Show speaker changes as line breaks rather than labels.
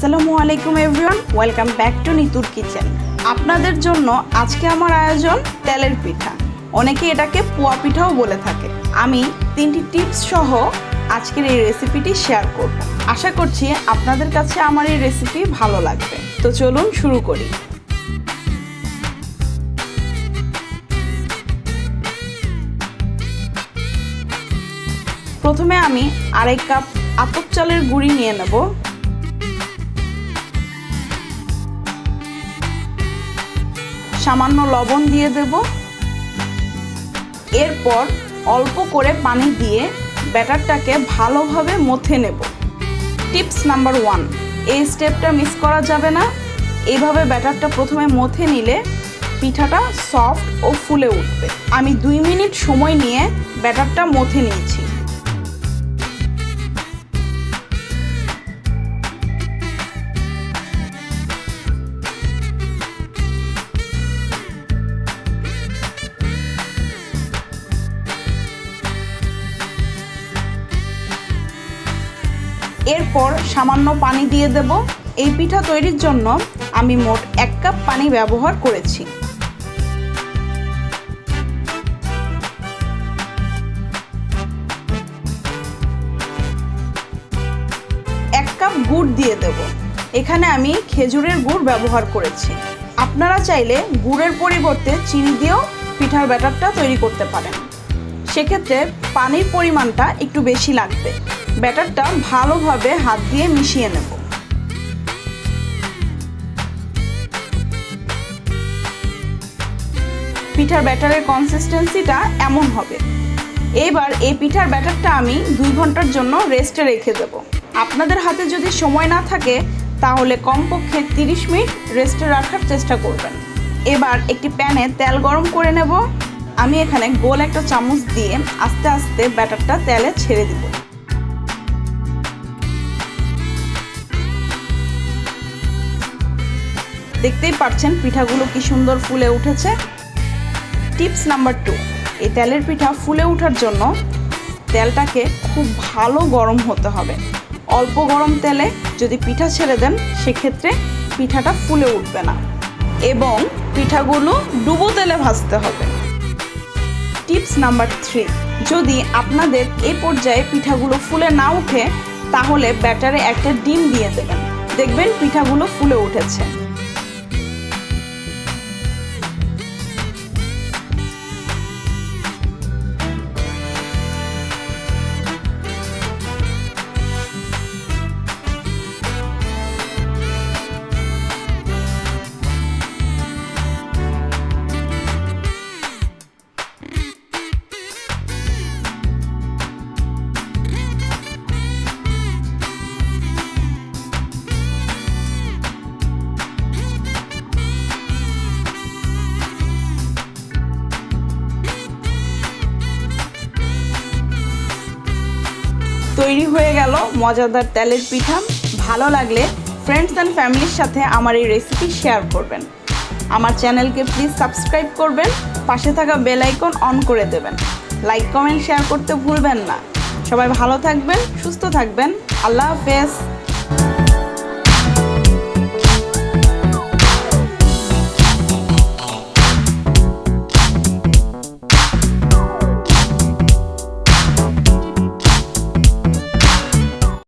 আসসালামু আলাইকুম everyone, welcome back to নিতুর কিচেন। আপনাদের জন্য আজকে আমার আয়োজন তেলের পিঠা, অনেকে এটাকে পোয়া পিঠাও বলে থাকে। আমি 3টি টিপস সহ আজকের এই রেসিপিটি শেয়ার করব। আশা করছি আপনাদের কাছে আমার এই রেসিপি ভালো লাগবে। তো চলুন শুরু করি। প্রথমে আমি 2.5 কাপ আতপ চালের গুঁড়ি নিয়ে নেব। সামান্য লবণ দিয়ে দেব। এরপর অল্প করে পানি দিয়ে ব্যাটারটাকে ভালোভাবে মথে নেব। টিপস নাম্বার 1, এই স্টেপটা মিস করা যাবে না। এইভাবে ব্যাটারটা প্রথমে মথে নিলে পিঠাটা সফট ও ফুলে উঠবে। আমি 2 মিনিট সময় নিয়ে ব্যাটারটা মথে নিয়েছি। এরপর সামান্য পানি দিয়ে দেব। এই পিঠা তৈরির জন্য আমি মোট 1 কাপ পানি ব্যবহার করেছি। এক কাপ গুড় দিয়ে দেব। এখানে আমি খেজুরের গুড় ব্যবহার করেছি। আপনারা চাইলে গুড়ের পরিবর্তে চিনি দিয়েও পিঠার ব্যাটারটা তৈরি করতে পারেন। সেক্ষেত্রে পানির পরিমাণটা একটু বেশি লাগবে। ব্যাটারটা ভালোভাবে হাত দিয়ে মিশিয়ে নেব। পিঠার ব্যাটারের কনসিস্টেন্সিটা এমন হবে। এবার এই পিঠার ব্যাটারটা আমি 2 ঘন্টার জন্য রেস্টে রেখে দেব। আপনাদের হাতে যদি সময় না থাকে তাহলে কমপক্ষে 30 মিনিট রেস্টে রাখার চেষ্টা করবেন। এবার একটি প্যানে তেল গরম করে নেব। আমি এখানে গোল একটা চামচ দিয়ে আস্তে আস্তে ব্যাটারটা তেলে ছেড়ে দিব। দেখতেই পাচ্ছেন পিঠাগুলো কি সুন্দর ফুলে উঠেছে। টিপস নাম্বার 2, এই তেলের পিঠা ফুলে ওঠার জন্য তেলটাকে খুব ভালো গরম হতে হবে। অল্প গরম তেলে যদি পিঠা ছেড়ে দেন সেক্ষেত্রে পিঠাটা ফুলে উঠবে না এবং পিঠাগুলো ডুবো তেলে ভাজতে হবে। টিপস নাম্বার 3, যদি আপনাদের এই পর্যায়ে পিঠাগুলো ফুলে না ওঠে তাহলে ব্যাটারে একটা ডিম দিয়ে দেবেন। দেখবেন পিঠাগুলো ফুলে উঠেছে। তৈরি হয়ে গেল মজাদার তেলের পিঠা। ভালো লাগলে ফ্রেন্ডস অ্যান্ড ফ্যামিলির সাথে আমার এই রেসিপি শেয়ার করবেন। আমার চ্যানেলকে প্লিজ সাবস্ক্রাইব করবেন, পাশে থাকা বেল আইকন অন করে দেবেন। লাইক কমেন্ট শেয়ার করতে ভুলবেন না। সবাই ভালো থাকবেন, সুস্থ থাকবেন। আল্লাহ হাফেজ।